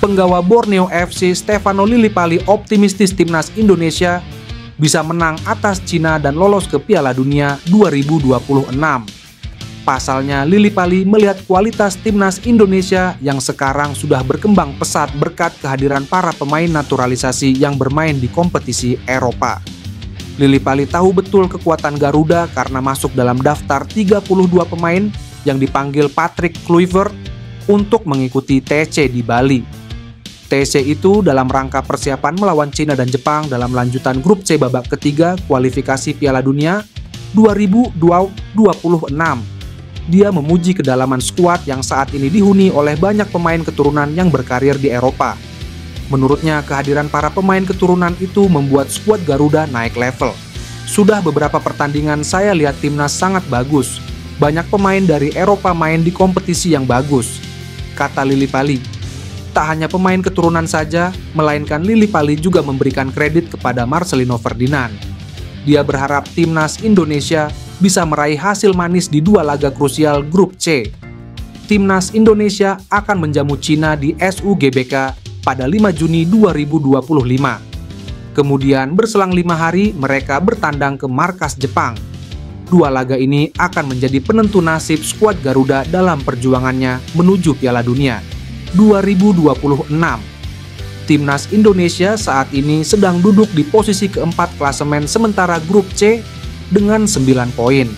penggawa Borneo FC Stefano Lillipali optimistis timnas Indonesia bisa menang atas Cina dan lolos ke Piala Dunia 2026. Pasalnya, Lillipali melihat kualitas timnas Indonesia yang sekarang sudah berkembang pesat berkat kehadiran para pemain naturalisasi yang bermain di kompetisi Eropa. Lillipali tahu betul kekuatan Garuda karena masuk dalam daftar 32 pemain yang dipanggil Patrick Kluivert untuk mengikuti TC di Bali. TC itu dalam rangka persiapan melawan Cina dan Jepang dalam lanjutan grup C babak ketiga kualifikasi Piala Dunia 2026. Dia memuji kedalaman skuad yang saat ini dihuni oleh banyak pemain keturunan yang berkarir di Eropa. Menurutnya, kehadiran para pemain keturunan itu membuat skuad Garuda naik level. Sudah beberapa pertandingan saya lihat timnas sangat bagus. Banyak pemain dari Eropa main di kompetisi yang bagus, kata Lillipali. Tak hanya pemain keturunan saja, melainkan Lillipali juga memberikan kredit kepada Marcelino Ferdinand. Dia berharap timnas Indonesia bisa meraih hasil manis di 2 laga krusial grup C. Timnas Indonesia akan menjamu Cina di SUGBK pada 5 Juni 2025. Kemudian berselang 5 hari mereka bertandang ke markas Jepang. 2 laga ini akan menjadi penentu nasib skuad Garuda dalam perjuangannya menuju Piala Dunia 2026. Timnas Indonesia saat ini sedang duduk di posisi keempat klasemen sementara grup C dengan 9 poin.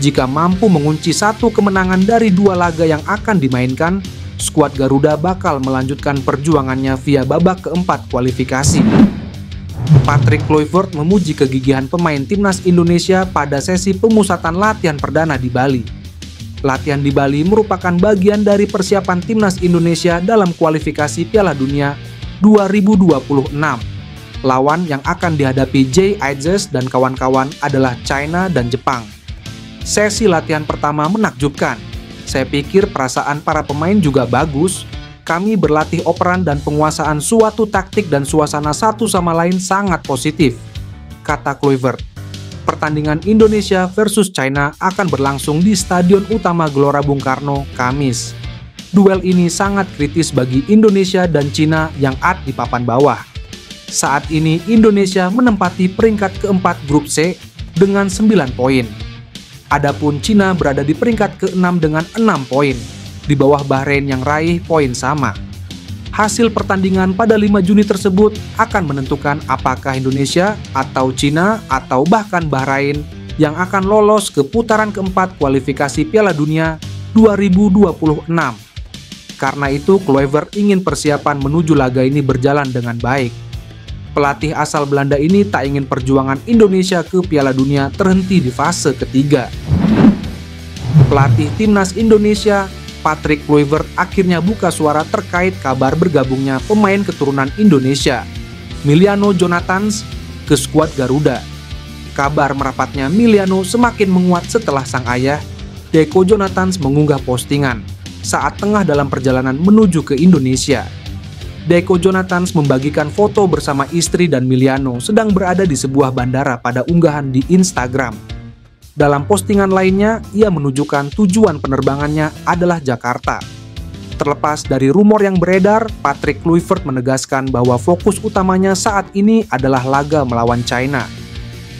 Jika mampu mengunci 1 kemenangan dari 2 laga yang akan dimainkan, skuad Garuda bakal melanjutkan perjuangannya via babak keempat kualifikasi. Patrick Kluivert memuji kegigihan pemain timnas Indonesia pada sesi pemusatan latihan perdana di Bali. Latihan di Bali merupakan bagian dari persiapan timnas Indonesia dalam kualifikasi Piala Dunia 2026. Lawan yang akan dihadapi Jay Aizes dan kawan-kawan adalah China dan Jepang. Sesi latihan pertama menakjubkan. Saya pikir perasaan para pemain juga bagus. Kami berlatih operan dan penguasaan suatu taktik dan suasana satu sama lain sangat positif, kata Kluivert. Pertandingan Indonesia versus China akan berlangsung di Stadion Utama Gelora Bung Karno, Kamis. Duel ini sangat kritis bagi Indonesia dan Cina yang ada di papan bawah. Saat ini Indonesia menempati peringkat keempat grup C dengan 9 poin. Adapun Cina berada di peringkat ke-6 dengan 6 poin, di bawah Bahrain yang raih poin sama. Hasil pertandingan pada 5 Juni tersebut akan menentukan apakah Indonesia atau Cina atau bahkan Bahrain yang akan lolos ke putaran keempat kualifikasi Piala Dunia 2026. Karena itu, Kluivert ingin persiapan menuju laga ini berjalan dengan baik. Pelatih asal Belanda ini tak ingin perjuangan Indonesia ke Piala Dunia terhenti di fase ketiga. Pelatih timnas Indonesia Patrick Kluivert akhirnya buka suara terkait kabar bergabungnya pemain keturunan Indonesia, Miliano Jonathans, ke skuad Garuda. Kabar merapatnya Miliano semakin menguat setelah sang ayah, Deco Jonathans, mengunggah postingan saat tengah dalam perjalanan menuju ke Indonesia. Deco Jonathans membagikan foto bersama istri dan Miliano sedang berada di sebuah bandara pada unggahan di Instagram. Dalam postingan lainnya, ia menunjukkan tujuan penerbangannya adalah Jakarta. Terlepas dari rumor yang beredar, Patrick Kluivert menegaskan bahwa fokus utamanya saat ini adalah laga melawan China.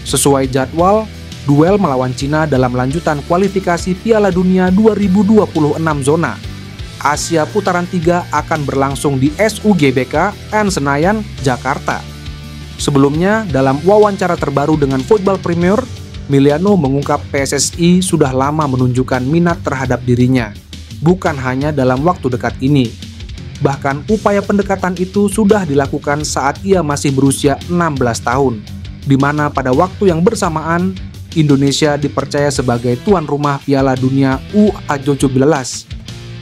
Sesuai jadwal, duel melawan Cina dalam lanjutan kualifikasi Piala Dunia 2026 zona Asia putaran 3 akan berlangsung di SUGBK N Senayan, Jakarta. Sebelumnya, dalam wawancara terbaru dengan Football Premier, Miliano mengungkap PSSI sudah lama menunjukkan minat terhadap dirinya, bukan hanya dalam waktu dekat ini. Bahkan upaya pendekatan itu sudah dilakukan saat ia masih berusia 16 tahun, di mana pada waktu yang bersamaan, Indonesia dipercaya sebagai tuan rumah Piala Dunia U17.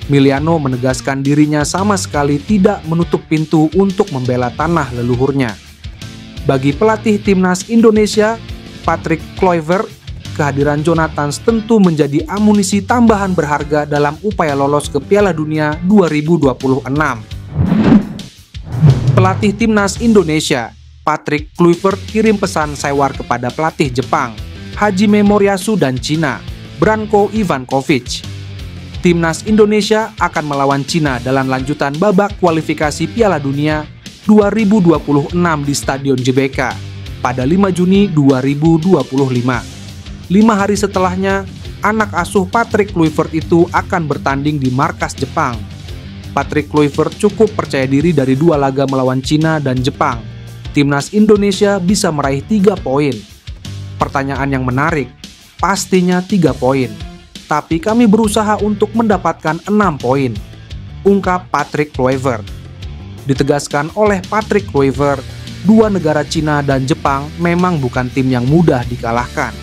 Miliano menegaskan dirinya sama sekali tidak menutup pintu untuk membela tanah leluhurnya. Bagi pelatih timnas Indonesia, Patrick Kluivert, kehadiran Jonathans tentu menjadi amunisi tambahan berharga dalam upaya lolos ke Piala Dunia 2026. Pelatih timnas Indonesia, Patrick Kluivert, kirim pesan sewar kepada pelatih Jepang, Hajime Moriyasu, dan Cina, Branko Ivankovic. Timnas Indonesia akan melawan Cina dalam lanjutan babak kualifikasi Piala Dunia 2026 di Stadion GBK pada 5 Juni 2025. 5 hari setelahnya, anak asuh Patrick Kluivert itu akan bertanding di markas Jepang. Patrick Kluivert cukup percaya diri dari 2 laga melawan Cina dan Jepang. Timnas Indonesia bisa meraih 3 poin. Pertanyaan yang menarik, pastinya 3 poin. Tapi kami berusaha untuk mendapatkan 6 poin, ungkap Patrick Kluivert. Ditegaskan oleh Patrick Kluivert, 2 negara Cina dan Jepang memang bukan tim yang mudah dikalahkan.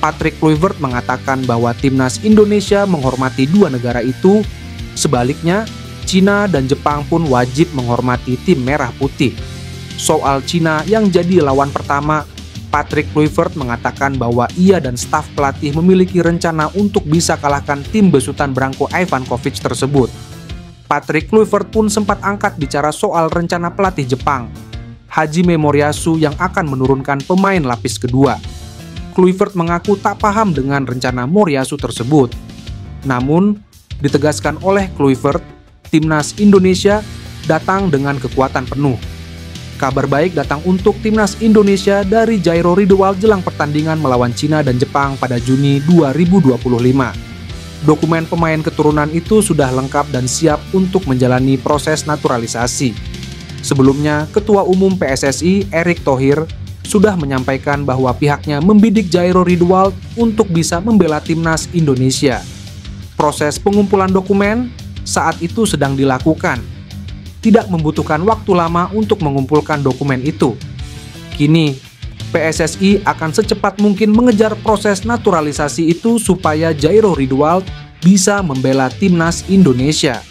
Patrick Kluivert mengatakan bahwa Timnas Indonesia menghormati 2 negara itu, sebaliknya Cina dan Jepang pun wajib menghormati tim merah putih. Soal Cina yang jadi lawan pertama, Patrick Kluivert mengatakan bahwa ia dan staf pelatih memiliki rencana untuk bisa kalahkan tim besutan Branko Ivankovic tersebut. Patrick Kluivert pun sempat angkat bicara soal rencana pelatih Jepang, Hajime Moriyasu, yang akan menurunkan pemain lapis kedua. Kluivert mengaku tak paham dengan rencana Moriyasu tersebut. Namun, ditegaskan oleh Kluivert, Timnas Indonesia datang dengan kekuatan penuh. Kabar baik datang untuk Timnas Indonesia dari Jairo Ridewald jelang pertandingan melawan Cina dan Jepang pada Juni 2025. Dokumen pemain keturunan itu sudah lengkap dan siap untuk menjalani proses naturalisasi. Sebelumnya, Ketua Umum PSSI Erick Thohir sudah menyampaikan bahwa pihaknya membidik Jairo Ridewald untuk bisa membela Timnas Indonesia. Proses pengumpulan dokumen saat itu sedang dilakukan. Tidak membutuhkan waktu lama untuk mengumpulkan dokumen itu. Kini, PSSI akan secepat mungkin mengejar proses naturalisasi itu supaya Jairo Ridewald bisa membela Timnas Indonesia.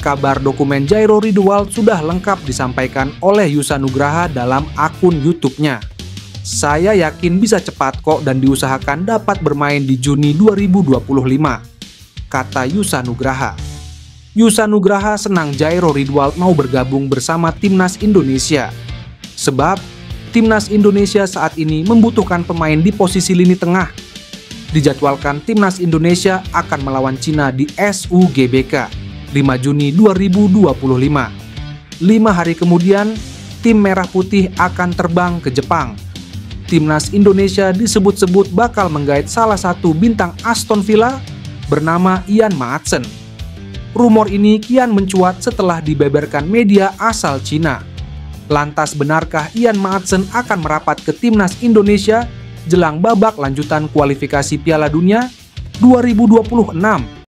Kabar dokumen Jairo Ridewald sudah lengkap disampaikan oleh Yusa Nugraha dalam akun YouTube-nya. Saya yakin bisa cepat kok dan diusahakan dapat bermain di Juni 2025, kata Yusa Nugraha. Yusa Nugraha senang Jairo Ridewald mau bergabung bersama Timnas Indonesia. Sebab, Timnas Indonesia saat ini membutuhkan pemain di posisi lini tengah. Dijadwalkan Timnas Indonesia akan melawan Cina di SUGBK 5 Juni 2025. 5 hari kemudian, tim Merah Putih akan terbang ke Jepang. Timnas Indonesia disebut-sebut bakal menggait salah satu bintang Aston Villa bernama Ian Maatsen. Rumor ini kian mencuat setelah dibeberkan media asal Cina. Lantas benarkah Ian Maatsen akan merapat ke Timnas Indonesia jelang babak lanjutan kualifikasi Piala Dunia 2026?